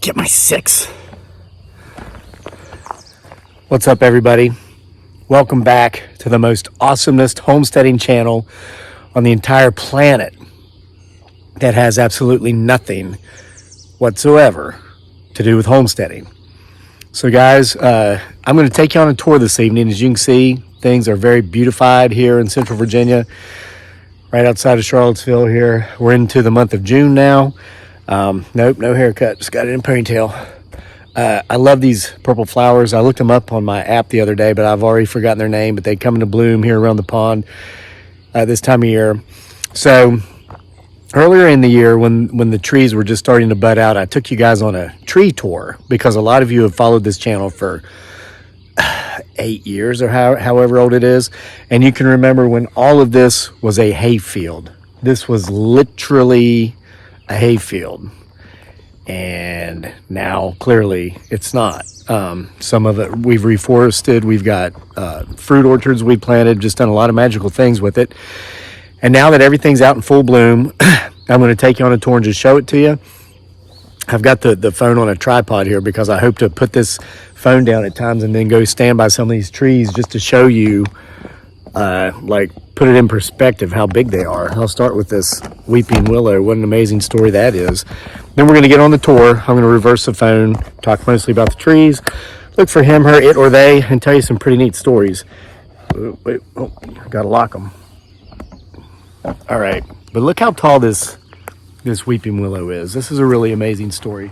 Get my 6. What's up, everybody? Welcome back to the most awesomest homesteading channel on the entire planet that has absolutely nothing whatsoever to do with homesteading. So guys, I'm going to take you on a tour this evening. As you can see, things are very beautified here in Central Virginia, right outside of Charlottesville here. We're into the month of June now. Nope, no haircut, just got it in a ponytail. I love these purple flowers. I looked them up on my app the other day, but I've already forgotten their name, but they come into bloom here around the pond this time of year. So earlier in the year, when the trees were just starting to bud out, I took you guys on a tree tour because a lot of you have followed this channel for 8 years or however old it is. And you can remember when all of this was a hay field. This was literally a hay field. And now clearly it's not. Some of it we've reforested. We've got fruit orchards we planted, just done a lot of magical things with it. And now that everything's out in full bloom, I'm going to take you on a tour and just show it to you. I've got the phone on a tripod here because I hope to put this phone down at times and then go stand by some of these trees just to show you, put it in perspective how big they are. I'll start with this weeping willow. What an amazing story that is. Then we're going to get on the tour. I'm going to reverse the phone, talk mostly about the trees, look for him, her, it, or they, and tell you some pretty neat stories. Wait, got to lock them. All right, but look how tall this weeping willow is. This is a really amazing story.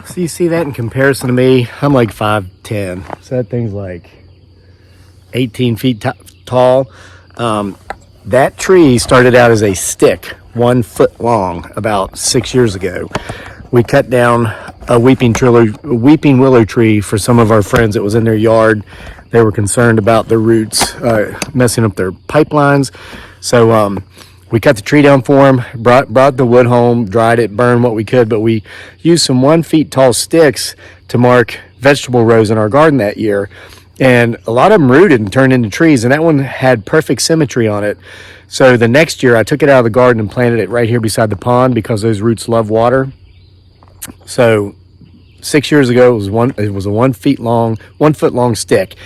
So you see that in comparison to me, I'm like 5'10", so that thing's like 18 feet tall. That tree started out as a stick, 1 foot long, about 6 years ago. We cut down a weeping willow tree for some of our friends that was in their yard. They were concerned about the roots messing up their pipelines. So we cut the tree down for them, brought the wood home, dried it, burned what we could, but we used some 1 foot tall sticks to mark vegetable rows in our garden that year. And a lot of them rooted and turned into trees, and that one had perfect symmetry on it. So the next year I took it out of the garden and planted it right here beside the pond because those roots love water. So 6 years ago it was a 1 foot long stick.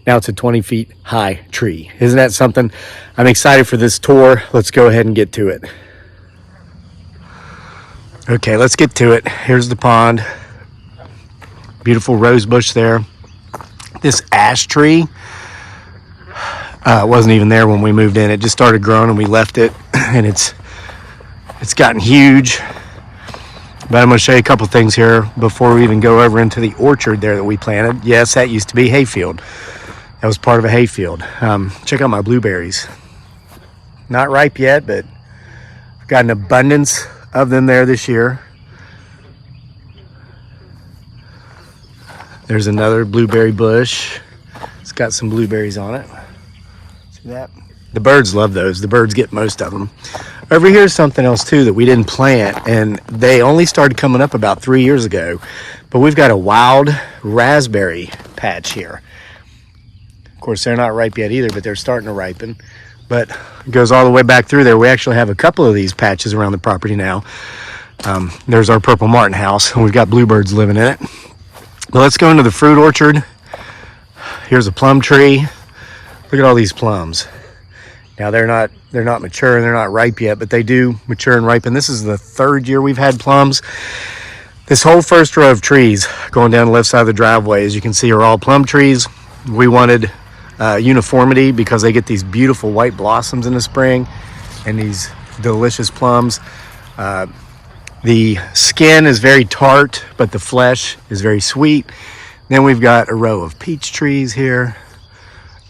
Now it's a 20 feet high tree. Isn't that something? I'm excited for this tour. Let's go ahead and get to it. Okay, let's get to it. Here's the pond. Beautiful rose bush there. This ash tree wasn't even there when we moved in. It just started growing and we left it, and it's gotten huge. But I'm going to show you a couple things here before we even go over into the orchard there that we planted. Yes, that used to be hayfield. That was part of a hayfield. Check out my blueberries. Not ripe yet, but I've got an abundance of them there this year. There's another blueberry bush. It's got some blueberries on it. See that? The birds love those. The birds get most of them. Over here is something else too that we didn't plant, and they only started coming up about 3 years ago. But we've got a wild raspberry patch here. Of course, they're not ripe yet either, but they're starting to ripen. But it goes all the way back through there. We actually have a couple of these patches around the property now. There's our purple martin house, and we've got bluebirds living in it. But let's go into the fruit orchard. Here's a plum tree. Look at all these plums. Now they're not mature and they're not ripe yet, but they do mature and ripen. This is the 3rd year we've had plums. This whole first row of trees going down the left side of the driveway, as you can see, are all plum trees. We wanted uniformity because they get these beautiful white blossoms in the spring and these delicious plums. The skin is very tart, but the flesh is very sweet. Then we've got a row of peach trees here.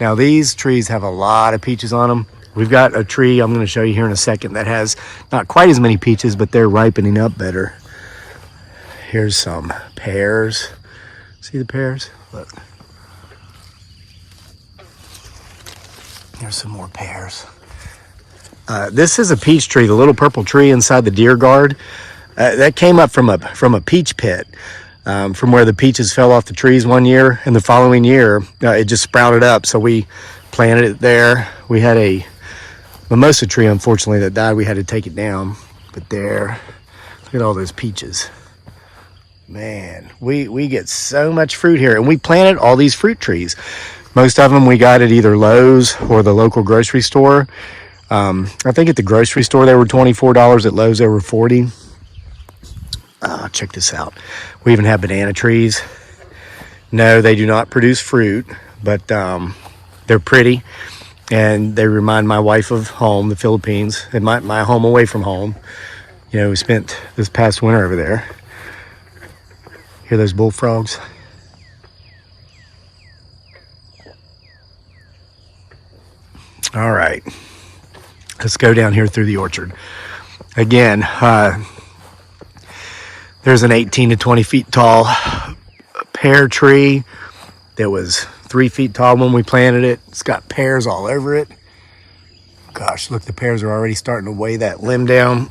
Now these trees have a lot of peaches on them. We've got a tree I'm going to show you here in a second that has not quite as many peaches, but they're ripening up better. Here's some pears. See the pears? Look. Here's some more pears. This is a peach tree, the little purple tree inside the deer guard. That came up from a peach pit. from where the peaches fell off the trees one year, and the following year it just sprouted up. So we planted it there. We had a mimosa tree, unfortunately, that died. We had to take it down. But there, look at all those peaches. Man, we get so much fruit here, and we planted all these fruit trees. Most of them we got at either Lowe's or the local grocery store. I think at the grocery store they were $24. At Lowe's they were $40. Check this out. We even have banana trees. No, they do not produce fruit, but they're pretty, and they remind my wife of home, the Philippines, and my home away from home. You know, we spent this past winter over there. Hear those bullfrogs? All right, let's go down here through the orchard. Again, there's an 18 to 20 feet tall pear tree that was 3 feet tall when we planted it. It's got pears all over it. Gosh, look, the pears are already starting to weigh that limb down.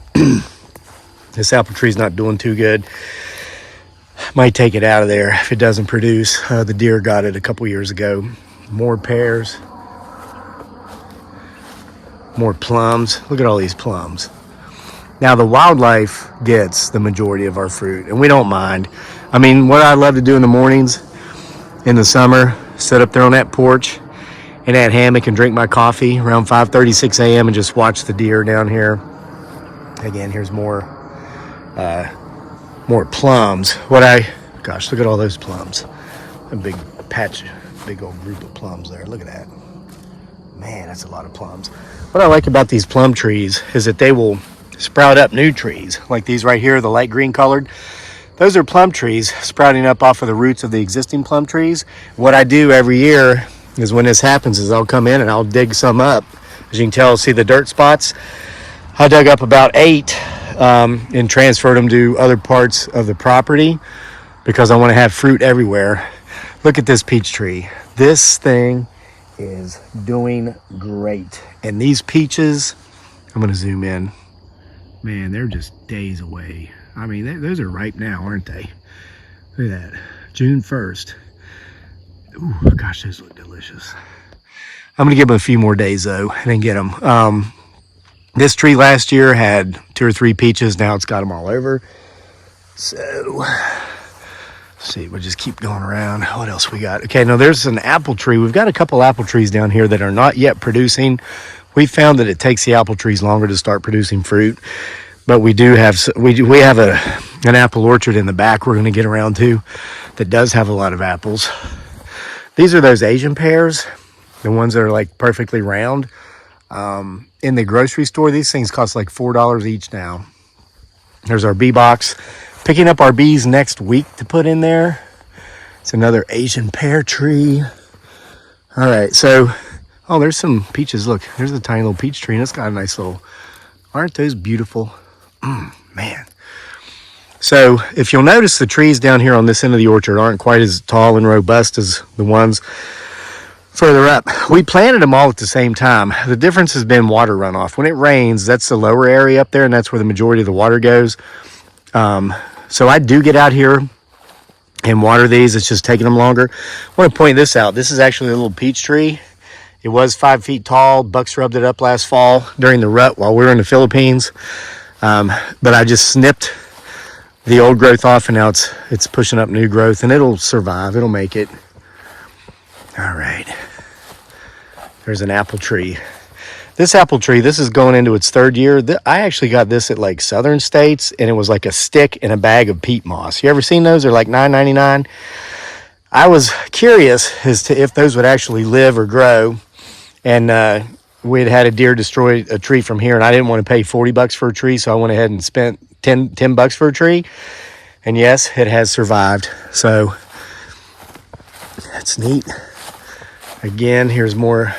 This apple tree's not doing too good. Might take it out of there if it doesn't produce. The deer got it a couple years ago. More pears. More plums. Look at all these plums. Now the wildlife gets the majority of our fruit, and we don't mind. I mean, what I love to do in the mornings in the summer, sit up there on that porch in that hammock and drink my coffee around 5:30, 6 a.m. and just watch the deer down here. Again, here's more plums. Gosh, look at all those plums. A big patch, big old group of plums there. Look at that. Man, that's a lot of plums. What I like about these plum trees is that they will sprout up new trees, like these right here, the light green colored. Those are plum trees sprouting up off of the roots of the existing plum trees. What I do every year is when this happens is I'll come in and I'll dig some up. As you can tell, see the dirt spots? I dug up about 8 and transferred them to other parts of the property because I want to have fruit everywhere. Look at this peach tree. This thing is doing great. And these peaches, I'm going to zoom in. Man, they're just days away. I mean, those are ripe now, aren't they? Look at that. June 1st. Ooh, gosh, those look delicious. I'm going to give them a few more days, though, and then get them. This tree last year had 2 or 3 peaches. Now it's got them all over. So, let's see, we'll just keep going around. What else we got? Okay, now there's an apple tree. We've got a couple apple trees down here that are not yet producing. We found that it takes the apple trees longer to start producing fruit. But we do have an apple orchard in the back we're going to get around to that does have a lot of apples. These are those Asian pears, the ones that are like perfectly round. In the grocery store, these things cost like $4 each now. There's our bee box. Picking up our bees next week to put in there. It's another Asian pear tree. All right, so, oh, there's some peaches. Look, there's a tiny little peach tree, and it's got a nice little, aren't those beautiful? Man. So if you'll notice, the trees down here on this end of the orchard aren't quite as tall and robust as the ones further up. We planted them all at the same time. The difference has been water runoff. When it rains, that's the lower area up there, and that's where the majority of the water goes. So I do get out here and water these. It's just taking them longer. I want to point this out. This is actually a little peach tree. It was 5 feet tall. Bucks rubbed it up last fall during the rut while we were in the Philippines. But I just snipped the old growth off, and now it's pushing up new growth, and it'll survive. It'll make it. All right. There's an apple tree. This apple tree, this is going into its 3rd year. I actually got this at like Southern States, and it was like a stick in a bag of peat moss. You ever seen those? They're like $9.99. I was curious as to if those would actually live or grow. And we'd had a deer destroy a tree from here, and I didn't want to pay $40 for a tree, so I went ahead and spent $10 for a tree. And yes, it has survived. So that's neat. Again, here's more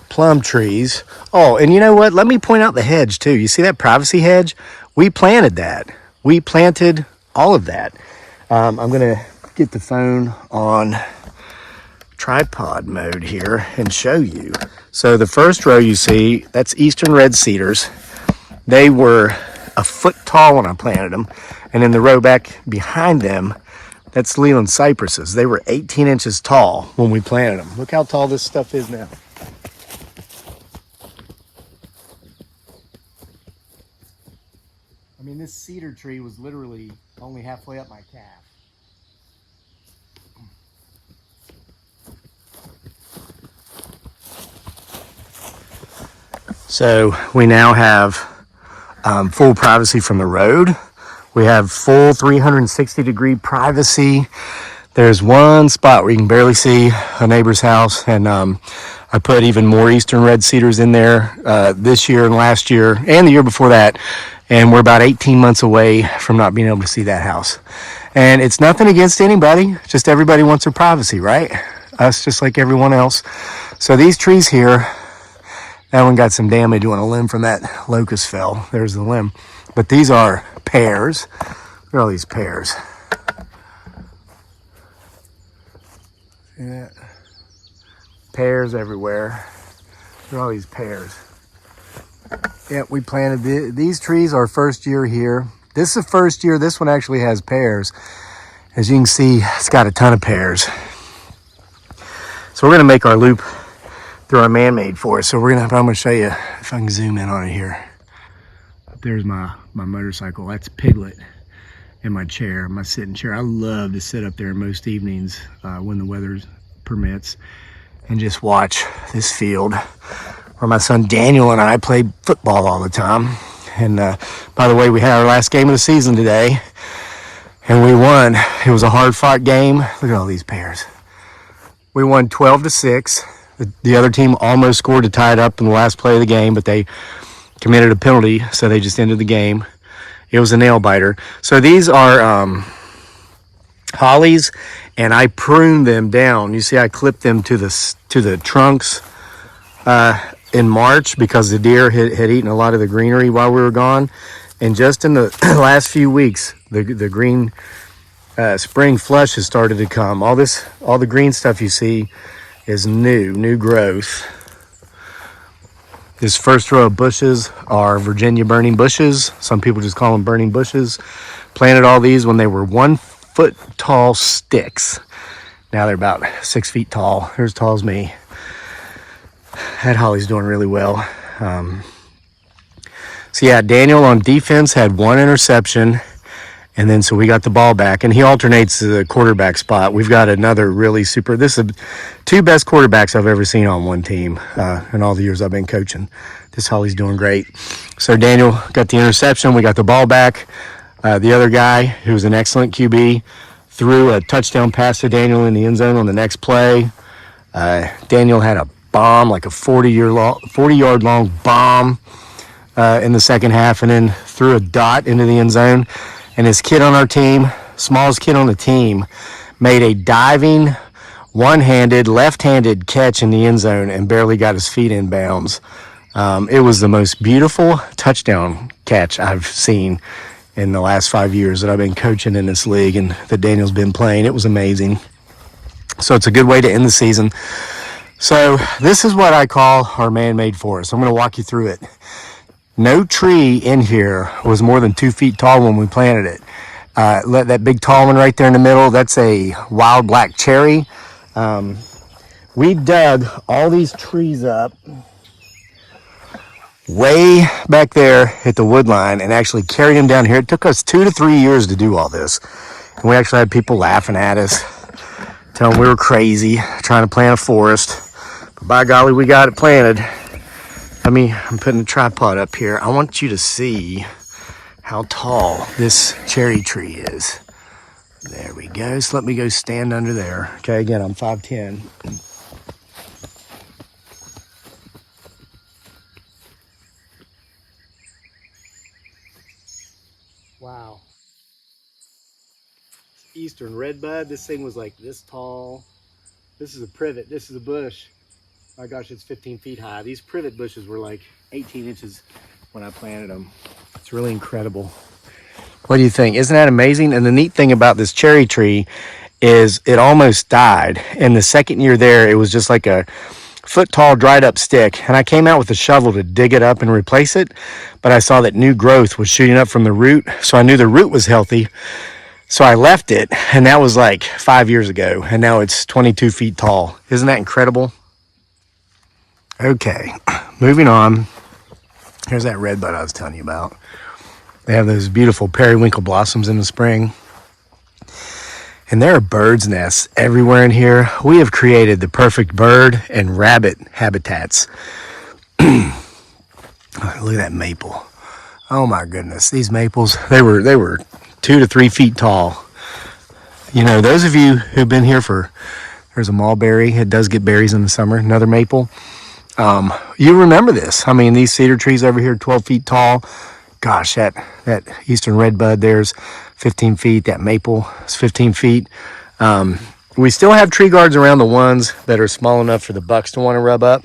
plum trees. Oh, and you know what? Let me point out the hedge too. You see that privacy hedge? We planted that. We planted all of that. I'm going to get the phone on tripod mode here and show you. So the first row you see, that's eastern red cedars. They were a foot tall when I planted them. And in the row back behind them, That's Leland cypresses. They were 18 inches tall when we planted them. Look how tall this stuff is now. I mean, this cedar tree was literally only halfway up my calf. So we now have full privacy from the road. We have full 360-degree privacy. There's one spot where you can barely see a neighbor's house, and I put even more eastern red cedars in there this year and last year and the year before that, and we're about 18 months away from not being able to see that house. And it's nothing against anybody, just everybody wants their privacy, right? Us just like everyone else. So these trees here, that one got some damage on a limb from that locust fell. There's the limb. But these are pears. Look at all these pears. See that? Pears everywhere. Look at all these pears. Yeah, we planted these trees our first year here. This is the first year this one actually has pears. As you can see, it's got a ton of pears. So we're gonna make our loop through our man-made forest. So I'm gonna show you if I can zoom in on it here. There's my motorcycle. That's Piglet in my chair, my sitting chair. I love to sit up there most evenings when the weather permits and just watch this field where my son Daniel and I played football all the time. And by the way, we had our last game of the season today and we won. It was a hard-fought game. Look at all these pears. We won 12-6. The other team almost scored to tie it up in the last play of the game, but they committed a penalty, so they just ended the game. It was a nail biter. So these are hollies, and I pruned them down. You see, I clipped them to the trunks in March because the deer had eaten a lot of the greenery while we were gone. And just in the last few weeks, the green spring flush has started to come. All the green stuff you see is new growth. This first row of bushes are Virginia burning bushes. Some people just call them burning bushes. Planted all these when they were 1 foot tall sticks. Now they're about 6 feet tall. They're as tall as me. That holly's doing really well. So yeah, Daniel on defense had 1 interception. And then so we got the ball back, and he alternates the quarterback spot. We've got another really this is 2 best quarterbacks I've ever seen on one team in all the years I've been coaching. This holly's doing great. So Daniel got the interception. We got the ball back. The other guy, who was an excellent QB, threw a touchdown pass to Daniel in the end zone on the next play. Daniel had a bomb, like a 40-yard long bomb in the second half, and then threw a dot into the end zone. And this kid on our team, smallest kid on the team, made a diving, one-handed, left-handed catch in the end zone and barely got his feet in bounds. It was the most beautiful touchdown catch I've seen in the last 5 years that I've been coaching in this league and that Daniel's been playing. It was amazing. So it's a good way to end the season. So this is what I call our man-made forest. I'm going to walk you through it. No tree in here was more than 2 feet tall when we planted it. That big tall one right there in the middle, that's a wild black cherry. We dug all these trees up way back there at the wood line and actually carried them down here. It took us 2 to 3 years to do all this. And we actually had people laughing at us, telling we were crazy trying to plant a forest. But by golly, we got it planted. I'm putting a tripod up here. I want you to see how tall this cherry tree is. There we go. So let me go stand under there. Okay, again, I'm 5'10". Wow. Eastern redbud. This thing was like this tall. This is a privet. This is a bush. My gosh, it's 15 feet high. These privet bushes were like 18 inches when I planted them. It's really incredible. What do you think? Isn't that amazing? And the neat thing about this cherry tree is it almost died. And the second year there, it was just like a foot tall dried up stick. And I came out with a shovel to dig it up and replace it. But I saw that new growth was shooting up from the root. So I knew the root was healthy. So I left it, and that was like 5 years ago, and now it's 22 feet tall. Isn't that incredible? Okay, moving on. Here's that redbud I was telling you about. They have those beautiful periwinkle blossoms in the spring. And there are birds' nests everywhere in here. We have created the perfect bird and rabbit habitats. Oh, look at that maple. Oh my goodness, these maples, they were 2 to 3 feet tall. You know, those of you who've been here there's a mulberry. It does get berries in the summer, another maple. You remember this. I mean, these cedar trees over here, 12 feet tall. Gosh, that eastern redbud there's 15 feet. That maple is 15 feet. We still have tree guards around the ones that are small enough for the bucks to want to rub up.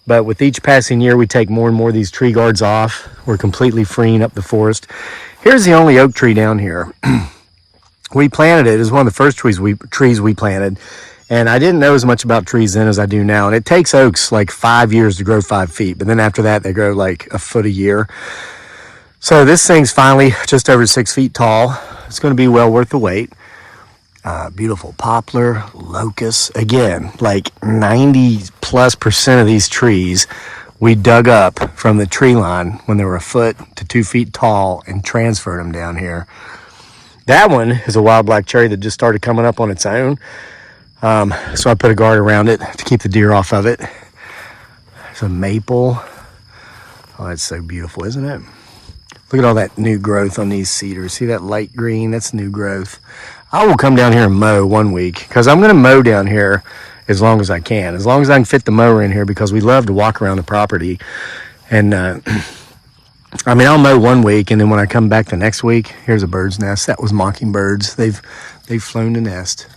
But with each passing year, we take more and more of these tree guards off. We're completely freeing up the forest. Here's the only oak tree down here. We planted it. It was one of the first trees we planted. And I didn't know as much about trees then as I do now. And it takes oaks like 5 years to grow 5 feet. But then after that, they grow like a foot a year. So this thing's finally just over 6 feet tall. It's going to be well worth the wait. Beautiful poplar, locust. Again, like 90+% of these trees we dug up from the tree line when they were a foot to 2 feet tall and transferred them down here. That one is a wild black cherry that just started coming up on its own. So I put a guard around it to keep the deer off of it. There's a maple. Oh, that's so beautiful, isn't it? Look at all that new growth on these cedars. See that light green? That's new growth. I will come down here and mow one week because I'm going to mow down here as long as I can. As long as I can fit the mower in here because we love to walk around the property. And I mean, I'll mow one week and then when I come back the next week, here's a bird's nest. That was mockingbirds. They've flown to nest.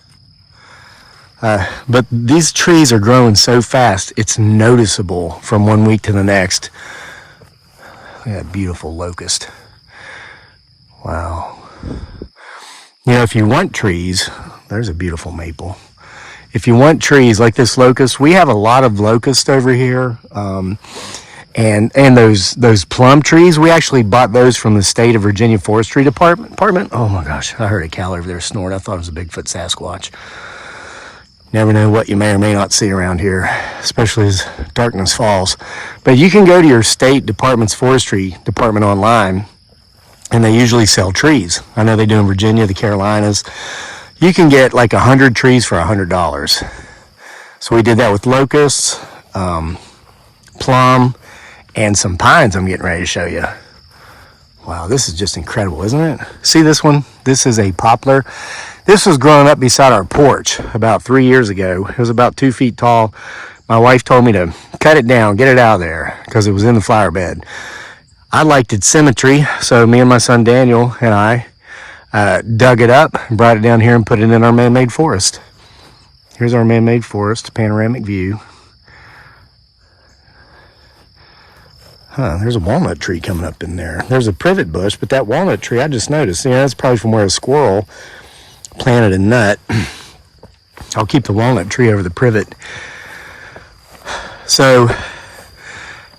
But these trees are growing so fast, it's noticeable from one week to the next. Look at that beautiful locust. Wow. You know, if you want trees, there's a beautiful maple. If you want trees like this locust, we have a lot of locust over here. And those plum trees, we actually bought those from the state of Virginia Forestry Department. Oh my gosh, I heard a cow over there snort. I thought it was a Bigfoot Sasquatch. Never know what you may or may not see around here, especially as darkness falls. But you can go to your state department's forestry department online, and they usually sell trees. I know they do in Virginia, the Carolinas. You can get like 100 trees for $100. So we did that with locusts, plum, and some pines I'm getting ready to show you. Wow, this is just incredible, isn't it? See this one? This is a poplar. This was growing up beside our porch about 3 years ago. It was about 2 feet tall. My wife told me to cut it down, get it out of there, because it was in the flower bed. I liked its symmetry, so me and my son Daniel and I dug it up, brought it down here, and put it in our man-made forest. Here's our man-made forest, panoramic view. There's a walnut tree coming up in there. There's a privet bush, but that walnut tree, I just noticed, that's probably from where a squirrel planted a nut. I'll keep the walnut tree over the privet. So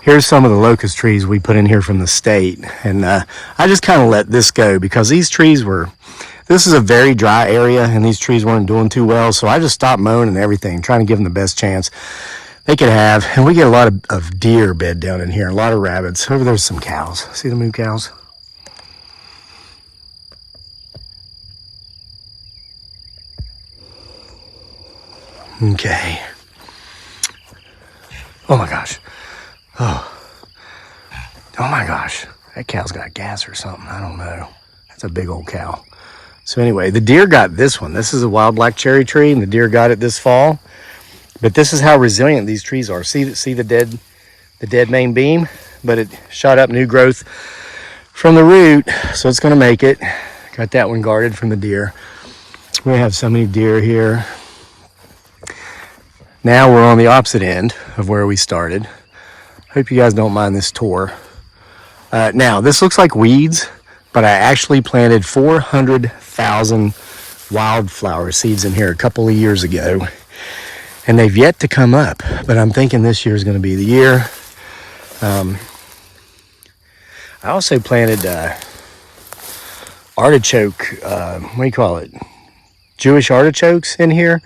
here's some of the locust trees we put in here from the state. And I just kind of let this go because these trees this is a very dry area and these trees weren't doing too well. So I just stopped mowing and everything, trying to give them the best chance they could have. And we get a lot of deer bed down in here, a lot of rabbits. Over there's some cows. See the moo cows? Okay. Oh my gosh. Oh my gosh. That cow's got gas or something. I don't know. That's a big old cow. So anyway, the deer got this one. This is a wild black cherry tree, and the deer got it this fall. But this is how resilient these trees are. See the dead main beam? But it shot up new growth from the root, so it's going to make it. Got that one guarded from the deer. We have so many deer here. Now we're on the opposite end of where we started. Hope you guys don't mind this tour. Now, this looks like weeds, but I actually planted 400,000 wildflower seeds in here a couple of years ago. And they've yet to come up, but I'm thinking this year is going to be the year. I also planted artichoke, what do you call it? Jewish artichokes in here.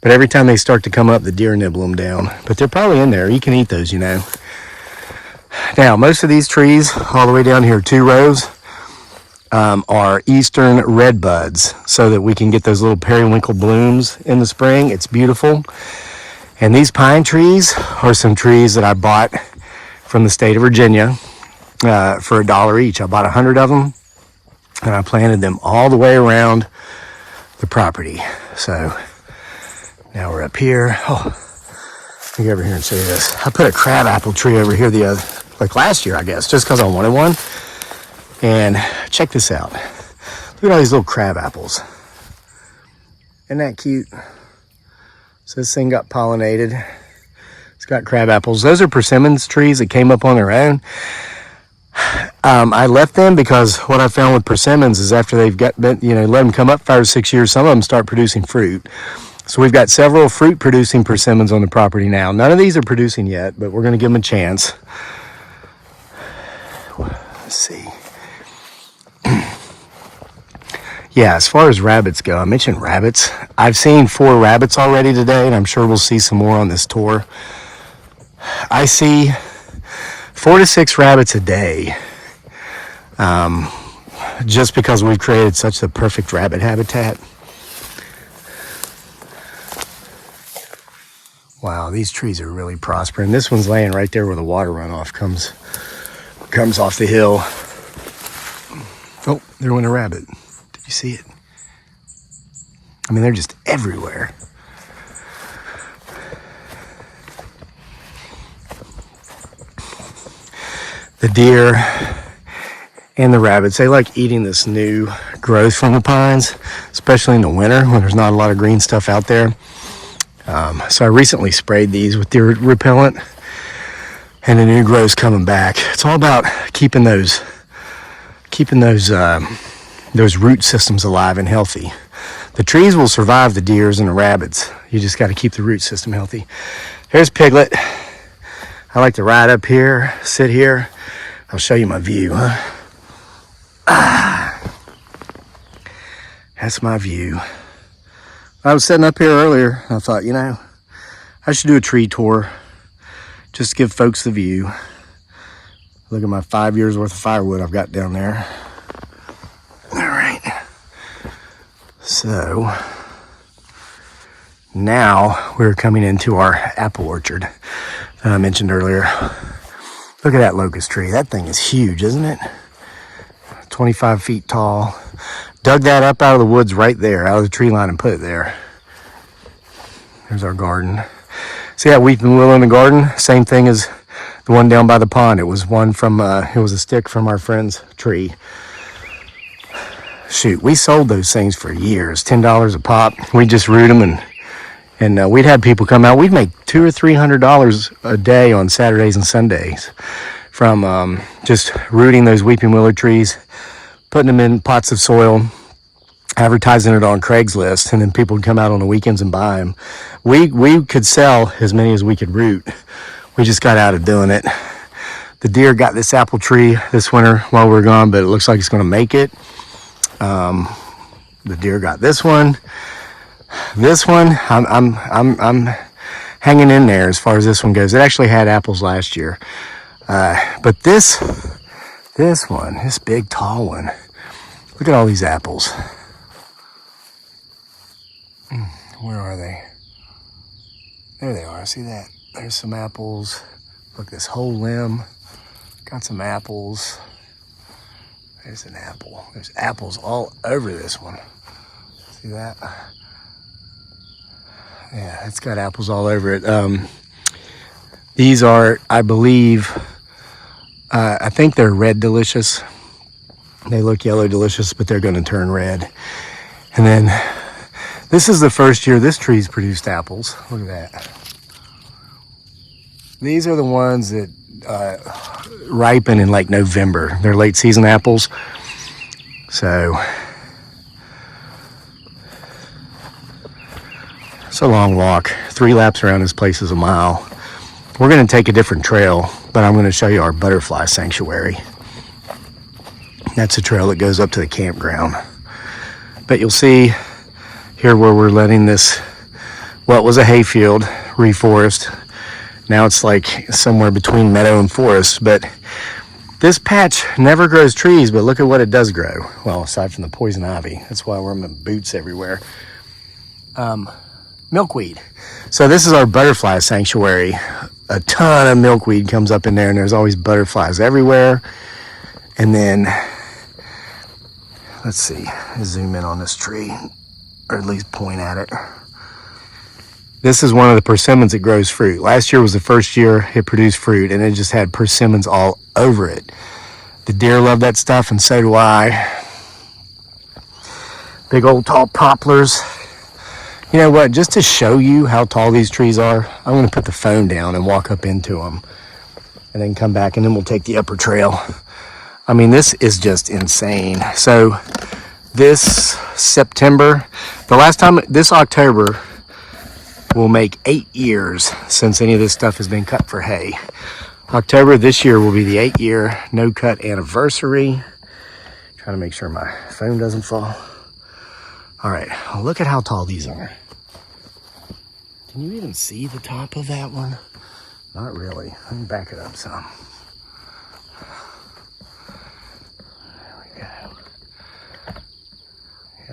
But every time they start to come up, the deer nibble them down. But they're probably in there. You can eat those, you know. Now, most of these trees, all the way down here, 2 rows, are eastern red buds, so that we can get those little periwinkle blooms in the spring. It's beautiful. And these pine trees are some trees that I bought from the state of Virginia for $1 each. I bought 100 of them, and I planted them all the way around the property. So now we're up here. Oh, let me go over here and show you this. I put a crabapple tree over here like last year, I guess, just because I wanted one. And check this out. Look at all these little crab apples. Isn't that cute? So this thing got pollinated. It's got crab apples. Those are persimmons trees that came up on their own. I left them because what I found with persimmons is after they've let them come up 5 or 6 years, some of them start producing fruit. So we've got several fruit producing persimmons on the property now. None of these are producing yet, but we're going to give them a chance. Let's see. Yeah, as far as rabbits go, I mentioned rabbits. I've seen 4 rabbits already today, and I'm sure we'll see some more on this tour. I see 4 to 6 rabbits a day, just because we've created such the perfect rabbit habitat. Wow, these trees are really prospering. This one's laying right there where the water runoff comes off the hill. Oh, there went a rabbit. Did you see it? I mean, they're just everywhere. The deer and the rabbits, they like eating this new growth from the pines, especially in the winter when there's not a lot of green stuff out there. So I recently sprayed these with deer repellent, and the new growth's coming back. It's all about keeping those root systems alive and healthy. The trees will survive the deers and the rabbits. You just got to keep the root system healthy. Here's Piglet. I like to ride up here, sit here. I'll show you my view. That's my view. I was sitting up here earlier, and I thought, I should do a tree tour. Just to give folks the view. Look at my 5 years worth of firewood I've got down there. All right. So now we're coming into our apple orchard that I mentioned earlier. Look at that locust tree. That thing is huge, isn't it? 25 feet tall. Dug that up out of the woods right there, out of the tree line, and put it there. There's our garden. See that weeping willow in the garden? Same thing as the one down by the pond. It was one from, it was a stick from our friend's tree. Shoot, we sold those things for years, $10 a pop. We just root them, and we'd have people come out. We'd make $200 or $300 a day on Saturdays and Sundays from just rooting those weeping willow trees, putting them in pots of soil, advertising it on Craigslist, and then people would come out on the weekends and buy them. We could sell as many as we could root. We just got out of doing it. The deer got this apple tree this winter while we were gone, but it looks like it's going to make it. The deer got this one. This one, I'm hanging in there as far as this one goes. It actually had apples last year, but this one, this big tall one, look at all these apples. Where are they? There they are. See that? There's some apples. Look, this whole limb got some apples. There's an apple. There's apples all over this one. See that? Yeah, it's got apples all over it. These are, I believe, I think they're red delicious. They look yellow delicious, but they're going to turn red. And then this is the first year this tree's produced apples. Look at that. These are the ones that ripen in like November. They're late season apples. So it's a long walk. 3 laps around this place is a mile. We're going to take a different trail, but I'm going to show you our butterfly sanctuary. That's a trail that goes up to the campground. But you'll see here where we're letting this, what was a hayfield, reforest. Now it's like somewhere between meadow and forest. But this patch never grows trees, but look at what it does grow. Well, aside from the poison ivy. That's why I wear my boots everywhere. Milkweed. So this is our butterfly sanctuary. A ton of milkweed comes up in there, and there's always butterflies everywhere. And then, let's see, zoom in on this tree, or at least point at it. This is one of the persimmons that grows fruit. Last year was the first year it produced fruit, and it just had persimmons all over it. The deer love that stuff, and so do I. Big old tall poplars. You know what, just to show you how tall these trees are, I'm gonna put the phone down and walk up into them, and then come back, and then we'll take the upper trail. I mean, this is just insane. So this September, this October will make 8 years since any of this stuff has been cut for hay. October this year will be the 8-year no cut anniversary. Trying to make sure my phone doesn't fall. All right, well, look at how tall these are. Can you even see the top of that one? Not really. Let me back it up some.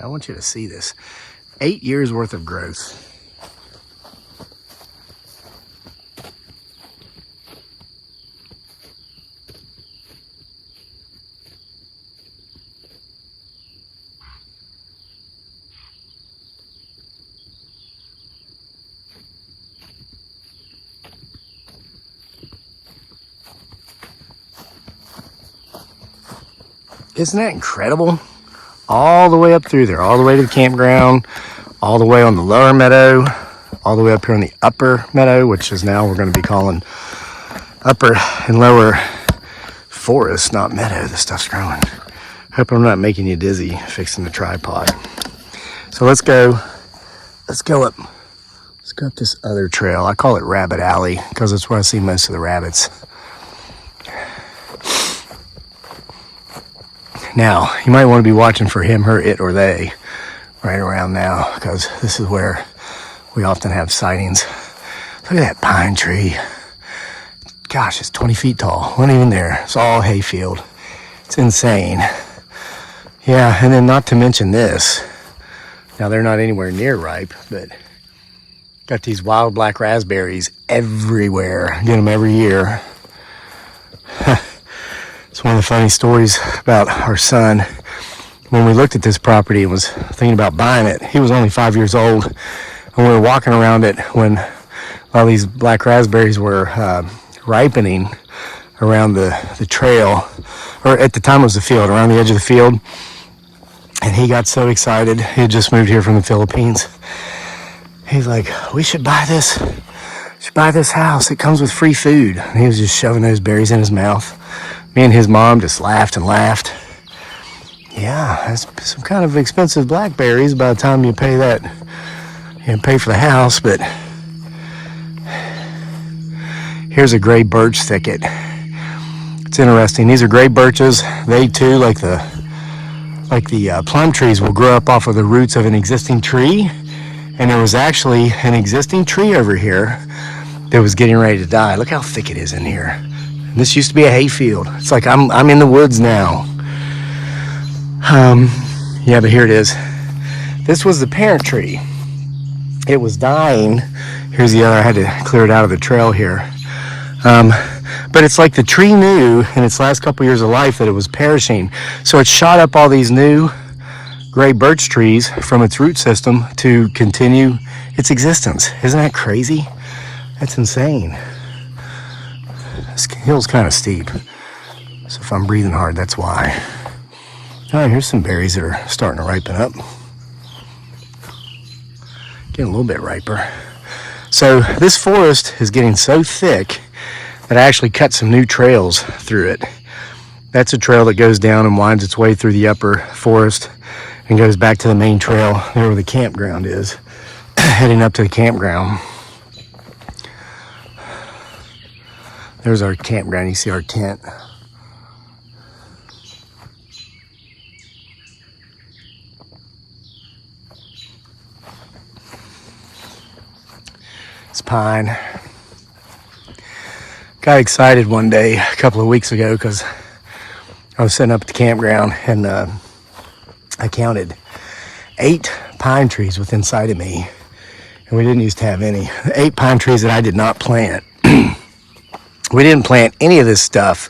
I want you to see this. 8 years worth of growth. Isn't that incredible? All the way up through there, all the way to the campground, all the way on the lower meadow, all the way up here on the upper meadow, which is now we're going to be calling upper and lower forest, not meadow. This stuff's growing. Hope I'm not making you dizzy fixing the tripod. So let's go up this other trail. I call it Rabbit Alley because it's where I see most of the rabbits. Now, you might want to be watching for him, her, it, or they right around now, because this is where we often have sightings. Look at that pine tree. Gosh, it's 20 feet tall. Wasn't even there. It's all hayfield. It's insane. Yeah, and then not to mention this. Now, they're not anywhere near ripe, but got these wild black raspberries everywhere. Get them every year. It's one of the funny stories about our son. When we looked at this property and was thinking about buying it, he was only 5 years old. And we were walking around it when all these black raspberries were ripening around the trail, or at the time it was the field, around the edge of the field. And he got so excited. He had just moved here from the Philippines. He's like, we should buy this. We should buy this house. It comes with free food. And he was just shoving those berries in his mouth. Me and his mom just laughed and laughed. Yeah, that's some kind of expensive blackberries by the time you pay that, pay for the house. But here's a gray birch thicket. It's interesting. These are gray birches. They too, like the plum trees, will grow up off of the roots of an existing tree. And there was actually an existing tree over here that was getting ready to die. Look how thick it is in here. This used to be a hayfield. It's like I'm in the woods now. Yeah, but here it is. This was the parent tree. It was dying. Here's the other. I had to clear it out of the trail here. But it's like the tree knew in its last couple years of life that it was perishing. So it shot up all these new gray birch trees from its root system to continue its existence. Isn't that crazy? That's insane. This hill's kind of steep, so if I'm breathing hard, that's why. All right, here's some berries that are starting to ripen up. Getting a little bit riper. So this forest is getting so thick that I actually cut some new trails through it. That's a trail that goes down and winds its way through the upper forest and goes back to the main trail there where the campground is, heading up to the campground. There's our campground. You see our tent. It's pine. Got excited one day a couple of weeks ago because I was sitting up at the campground and I counted 8 pine trees within sight of me, and we didn't used to have any. 8 pine trees that I did not plant. We didn't plant any of this stuff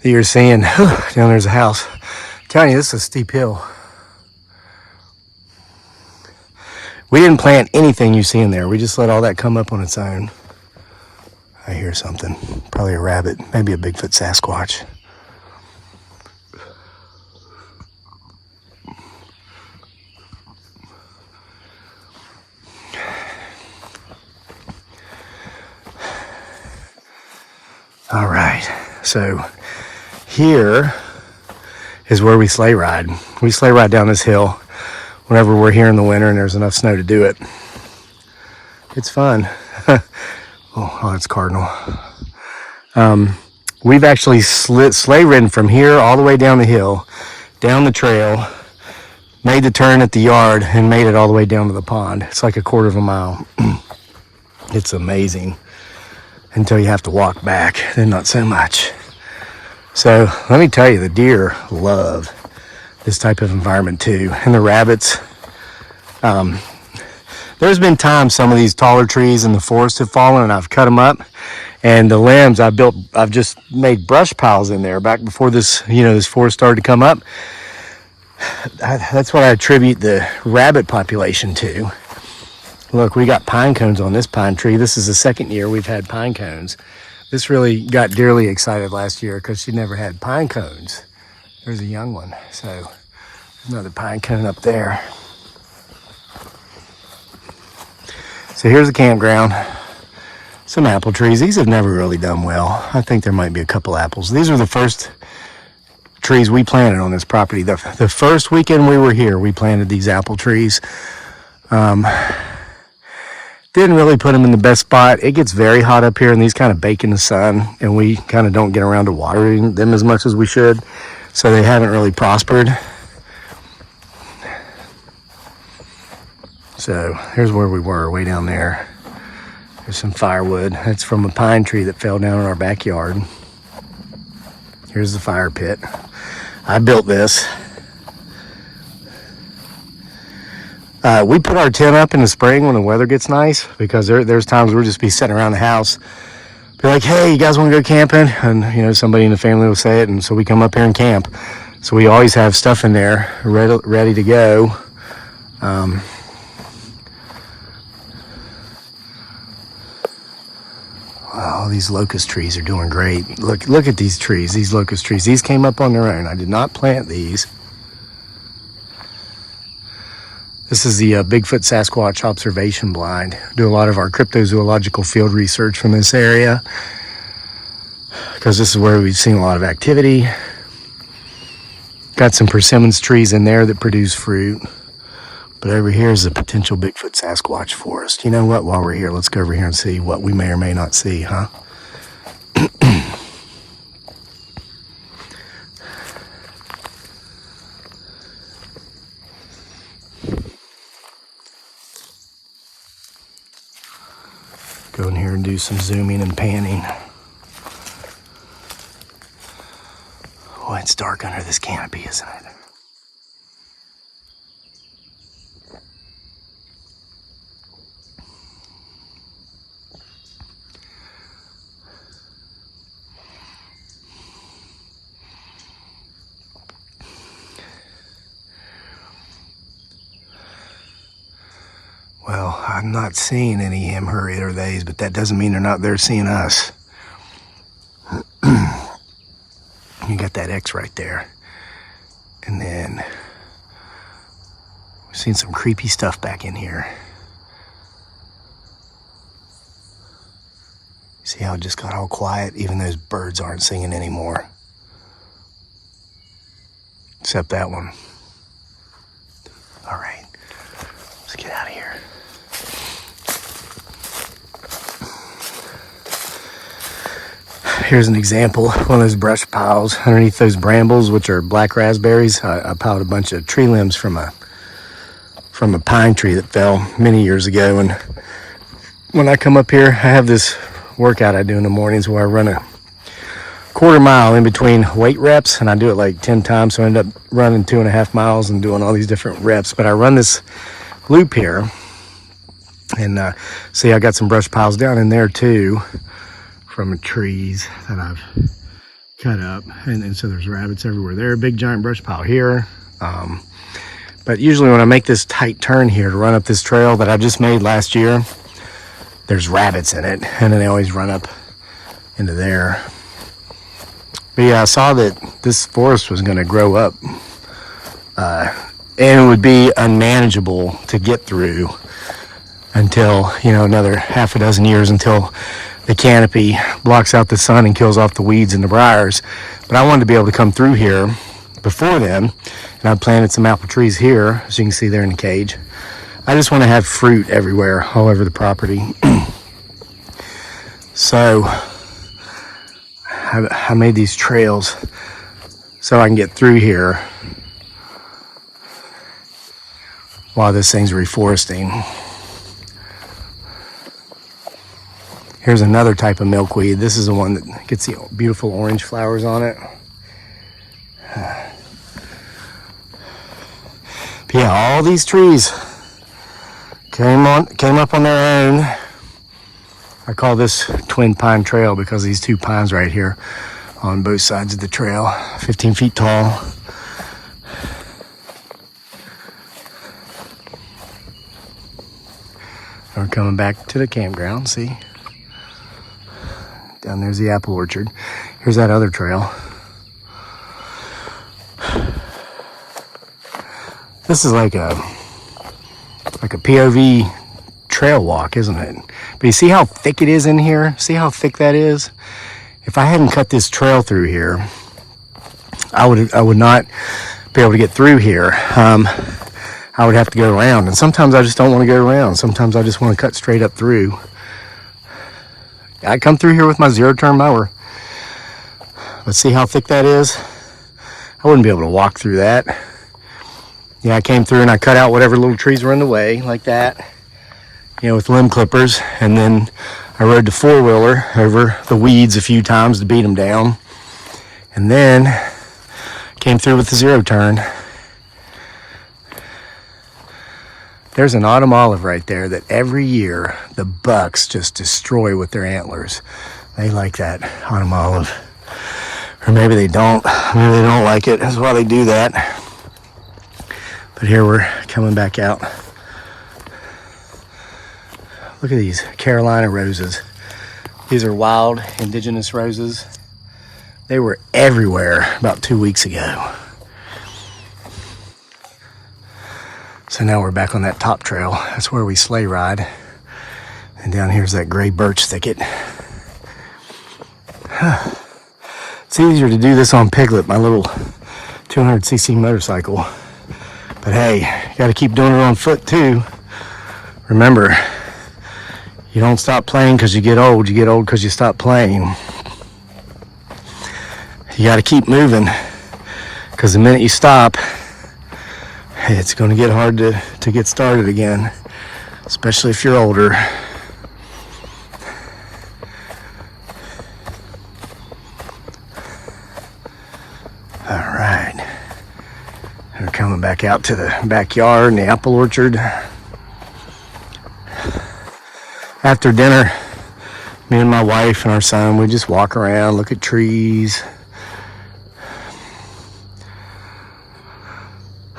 that you're seeing. Down there's a house. I'm telling you, this is a steep hill. We didn't plant anything you see in there. We just let all that come up on its own. I hear something. Probably a rabbit, maybe a Bigfoot Sasquatch. All right, so here is where we sleigh ride. We sleigh ride down this hill whenever we're here in the winter and there's enough snow to do it. It's fun. Oh, that's cardinal. We've actually sleigh ridden from here all the way down the hill, down the trail, made the turn at the yard, and made it all the way down to the pond. It's like a quarter of a mile. It's amazing. Until you have to walk back, then not so much. So let me tell you, the deer love this type of environment too, and the rabbits. There's been times some of these taller trees in the forest have fallen and I've cut them up, and the limbs I've just made brush piles in there back before this forest started to come up. That's what I attribute the rabbit population to. Look, we got pine cones on this pine tree. This is the second year we've had pine cones. This really got Dearly excited last year because she never had pine cones. There's a young one, so another pine cone up there. So here's the campground. Some apple trees. These have never really done well. I think there might be a couple apples. These are the first trees we planted on this property. The first weekend we were here, we planted these apple trees. Didn't really put them in the best spot. It gets very hot up here, and these kind of bake in the sun, and we kind of don't get around to watering them as much as we should, so they haven't really prospered. So here's where we were, way down there. There's some firewood. That's from a pine tree that fell down in our backyard. Here's the fire pit. I built this. We put our tent up in the spring when the weather gets nice, because there's times we'll just be sitting around the house, be like, hey, you guys want to go camping? And somebody in the family will say it, and so we come up here and camp. So we always have stuff in there ready to go. Wow, these locust trees are doing great. Look at these trees, these locust trees. These came up on their own. I did not plant these. This is the Bigfoot Sasquatch observation blind. Do a lot of our cryptozoological field research from this area, because this is where we've seen a lot of activity. Got some persimmons trees in there that produce fruit. But over here is a potential Bigfoot Sasquatch forest. You know what? While we're here, let's go over here and see what we may or may not see, huh? Go in here and do some zooming and panning. Oh, it's dark under this canopy, isn't it? Well, I'm not seeing any him, her, it, or theys, but that doesn't mean they're not there seeing us. You got that X right there. And then we've seen some creepy stuff back in here. See how it just got all quiet? Even those birds aren't singing anymore. Except that one. All right, let's get out of here. Here's an example, one of those brush piles. Underneath those brambles, which are black raspberries, I piled a bunch of tree limbs from a pine tree that fell many years ago, and when I come up here, I have this workout I do in the mornings where I run a quarter mile in between weight reps, and I do it like 10 times. So I end up running 2.5 miles and doing all these different reps. But I run this loop here, and see, I got some brush piles down in there too from trees that I've cut up, and so there's rabbits everywhere there. Big giant brush pile here. But usually when I make this tight turn here to run up this trail that I just made last year, there's rabbits in it, and then they always run up into there. But yeah, I saw that this forest was going to grow up, and it would be unmanageable to get through until, another half a dozen years, until the canopy blocks out the sun and kills off the weeds and the briars. But I wanted to be able to come through here before then, and I planted some apple trees here, as you can see there in the cage. I just want to have fruit everywhere, all over the property. So I made these trails so I can get through here while this thing's reforesting. Here's another type of milkweed. This is the one that gets the beautiful orange flowers on it. But yeah, all these trees came up on their own. I call this Twin Pine Trail because these two pines right here on both sides of the trail, 15 feet tall. We're coming back to the campground, see? Down there's the apple orchard. Here's that other trail. This is like a POV trail walk, isn't it? But you see how thick it is in here? See how thick that is? If I hadn't cut this trail through here, I would not be able to get through here. I would have to go around, and sometimes I just don't want to go around. Sometimes I just want to cut straight up through. I come through here with my zero-turn mower. Let's see how thick that is. I wouldn't be able to walk through that. Yeah, I came through and I cut out whatever little trees were in the way, like that, with limb clippers. And then I rode the four-wheeler over the weeds a few times to beat them down. And then came through with the zero-turn. There's an autumn olive right there that every year the bucks just destroy with their antlers. They like that autumn olive. Or maybe they don't. Maybe they don't like it. That's why they do that. But here we're coming back out. Look at these Carolina roses. These are wild indigenous roses. They were everywhere about 2 weeks ago. So now we're back on that top trail. That's where we sleigh ride. And down here's that gray birch thicket. It's easier to do this on Piglet, my little 200cc motorcycle. But hey, you gotta keep doing it on foot too. Remember, you don't stop playing because you get old because you stop playing. You gotta keep moving, because the minute you stop, it's gonna get hard to get started again, especially if you're older. All right. We're coming back out to the backyard and the apple orchard. After dinner, me and my wife and our son, we just walk around, look at trees.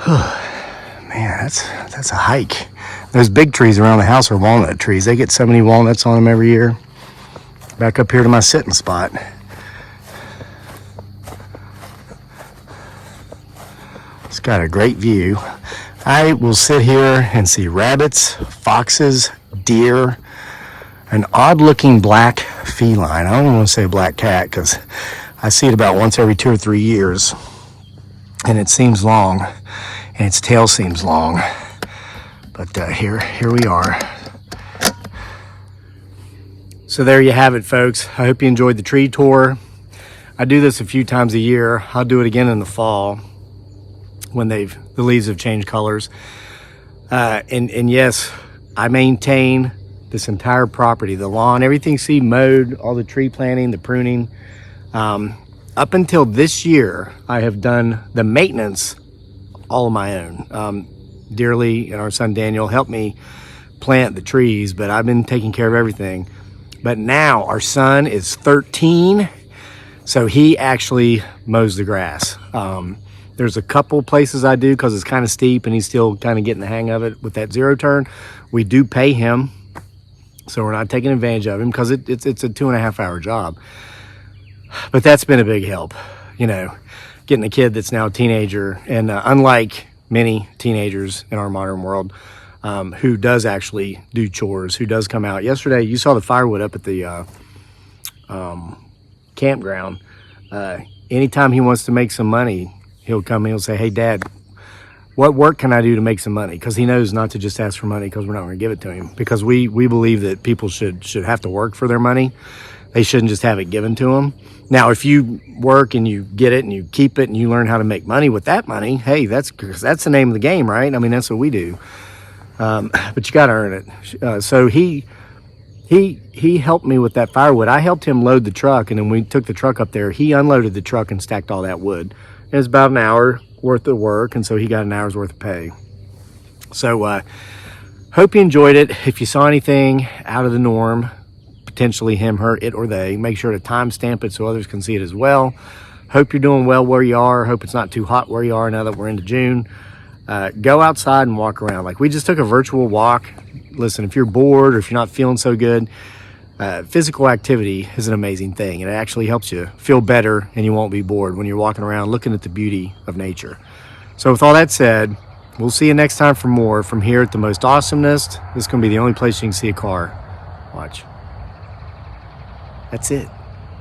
Man, that's a hike. Those big trees around the house are walnut trees. They get so many walnuts on them every year. Back up here to my sitting spot. It's got a great view. I will sit here and see rabbits, foxes, deer, an odd-looking black feline. I don't even want to say black cat because I see it about once every 2 or 3 years, and it seems long, and its tail seems long. But here we are. So there you have it, folks. I hope you enjoyed the tree tour. I do this a few times a year. I'll do it again in the fall when the leaves have changed colors. And yes, I maintain this entire property, the lawn, everything. See, mowed, all the tree planting, the pruning. Up until this year, I have done the maintenance all on my own. Dearly and our son Daniel helped me plant the trees, but I've been taking care of everything. But now our son is 13, so he actually mows the grass. There's a couple places I do because it's kind of steep and he's still kind of getting the hang of it with that zero turn. We do pay him, so we're not taking advantage of him because it's a 2.5 hour job. But that's been a big help, you know, getting a kid that's now a teenager, and unlike many teenagers in our modern world, who does actually do chores, who does come out. Yesterday, you saw the firewood up at the campground. Anytime he wants to make some money, he'll come and he'll say, hey, Dad, what work can I do to make some money? Because he knows not to just ask for money because we're not going to give it to him. Because we believe that people should have to work for their money. They shouldn't just have it given to them. Now, if you work and you get it and you keep it and you learn how to make money with that money, hey, that's the name of the game, right? I mean, that's what we do. But you got to earn it. So he helped me with that firewood. I helped him load the truck, and then we took the truck up there. He unloaded the truck and stacked all that wood. It was about an hour worth of work, and so he got an hour's worth of pay. So hope you enjoyed it. If you saw anything out of the norm, potentially him, her, it, or they, make sure to timestamp it so others can see it as well. Hope you're doing well where you are. Hope it's not too hot where you are now that we're into June. Go outside and walk around. Like we just took a virtual walk. Listen, if you're bored or if you're not feeling so good, physical activity is an amazing thing. And it actually helps you feel better and you won't be bored when you're walking around looking at the beauty of nature. So with all that said, we'll see you next time for more from here at the most awesomeness. This is going to be the only place you can see a car. Watch. That's it.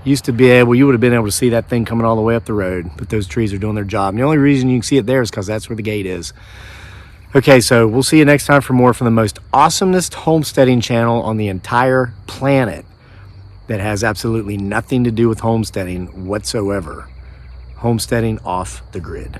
You would have been able to see that thing coming all the way up the road, but those trees are doing their job. And the only reason you can see it there is because that's where the gate is. Okay, so we'll see you next time for more from the most awesomest homesteading channel on the entire planet that has absolutely nothing to do with homesteading whatsoever. Homesteading off the grid.